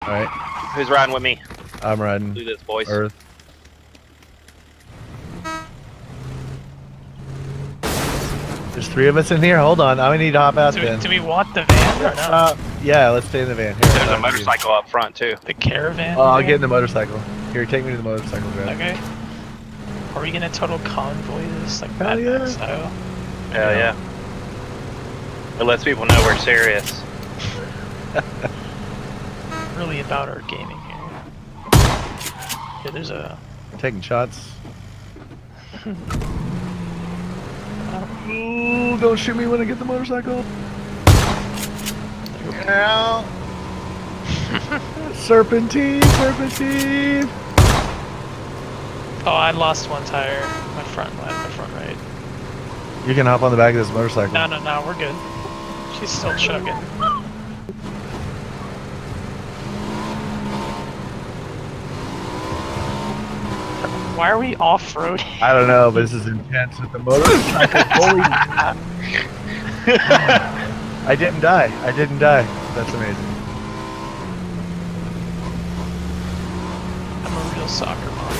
Alright. Who's riding with me? I'm riding. Do this, boys. Earth. There's 3 of us in here. Hold on. I need to hop out then. Do we want the van or no? Yeah, let's stay in the van. Here, There's a motorcycle up front too. The caravan? Oh, I'll get in the motorcycle. Here, take me to the motorcycle drive. Okay. Are we gonna total convoy this like Hell Mad yeah. Max style? Hell yeah. It lets people know we're serious. Really about our gaming here. Yeah, there's a. I'm taking shots. Ooh, don't shoot me when I get the motorcycle. No. Serpentine, serpentine. Oh, I lost one tire. My front left, my front right. You can hop on the back of this motorcycle. No, we're good. She's still chugging. Why are we off-roading? I don't know, but this is intense with the motorcycle. Holy I didn't die. I didn't die. That's amazing. I'm a real soccer mom.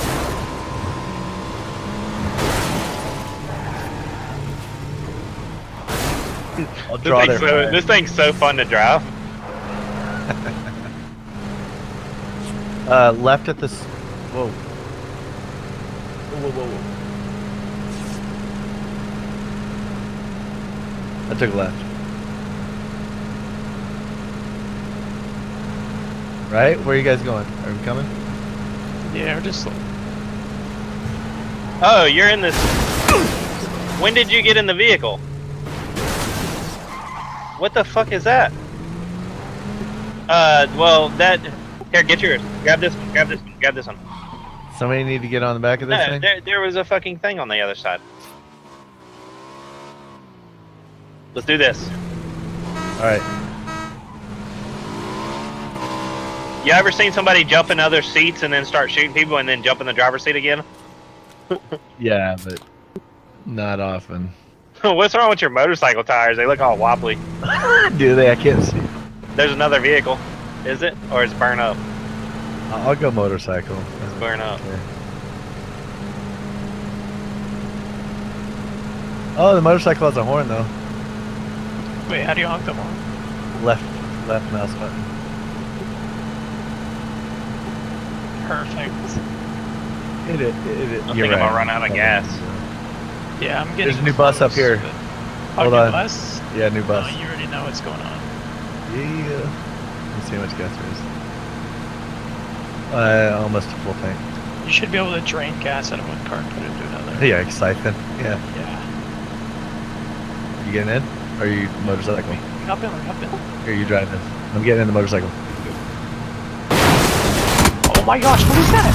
I'll draw their flag. This thing's so fun to drive. Left at this. Whoa. Whoa. I took left. Right? Where are you guys going? Are we coming? Yeah, we're just. Oh, you're in this. When did you get in the vehicle? What the fuck is that? Well, that. Here, get yours. Grab this one. Grab this one. Grab this one. Somebody need to get on the back of this No, thing? there was a fucking thing on the other side. Let's do this. Alright. You ever seen somebody jump in other seats and then start shooting people and then jump in the driver's seat again? Yeah, but not often. What's wrong with your motorcycle tires? They look all wobbly. Do they? I can't see. There's another vehicle. Is it? Or is it burn up? I'll go motorcycle. It's burn up. Okay. Oh, the motorcycle has a horn though. Wait, how do you honk them on? Left mouse button. Perfect. Hit it. I You're think I'm right. gonna run out of gas. Yeah, I'm getting. There's a new bus up close, here. but- Hold new on. Bus? Yeah, new bus. Oh, you already know what's going on. Yeah. Let's see how much gas there is. Almost a full tank. You should be able to drain gas out of one car and put it into another. Yeah, siphon. Yeah. Yeah. You getting in? Or are you motorcycle? Hop in, hop in. Here, you drive this. I'm getting in the motorcycle. Oh my gosh, what is that?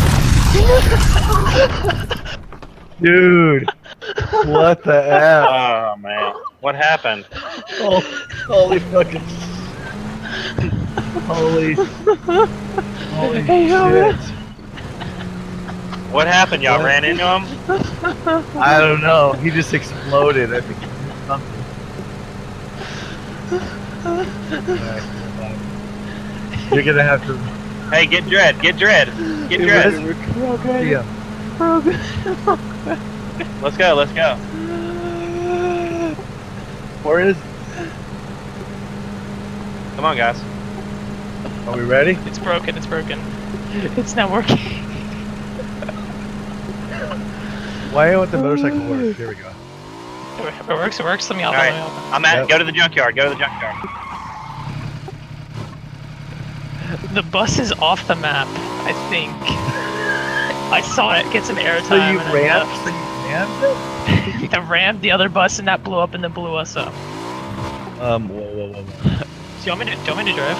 Dude! What the F? Oh man, what happened? Oh, holy fucking. Holy shit. What happened? Y'all ran into him? I don't know. He just exploded. I think he did something. You're gonna have to. Hey, get Dread. Get Dread. Get Dread. Yeah. Let's go. Let's go. Where is? Come on, guys. Are we ready? It's broken, it's broken. It's not working. Why don't the motorcycle work? Here we go. It works, it works. Let me out. All right. I'm at. Yep. Go to the junkyard. Go to the junkyard. The bus is off the map, I think. I saw it get some airtime. So you and then rammed? left. So you rammed it? I rammed the other bus and that blew up and then blew us up. Whoa. Do you want me to drive?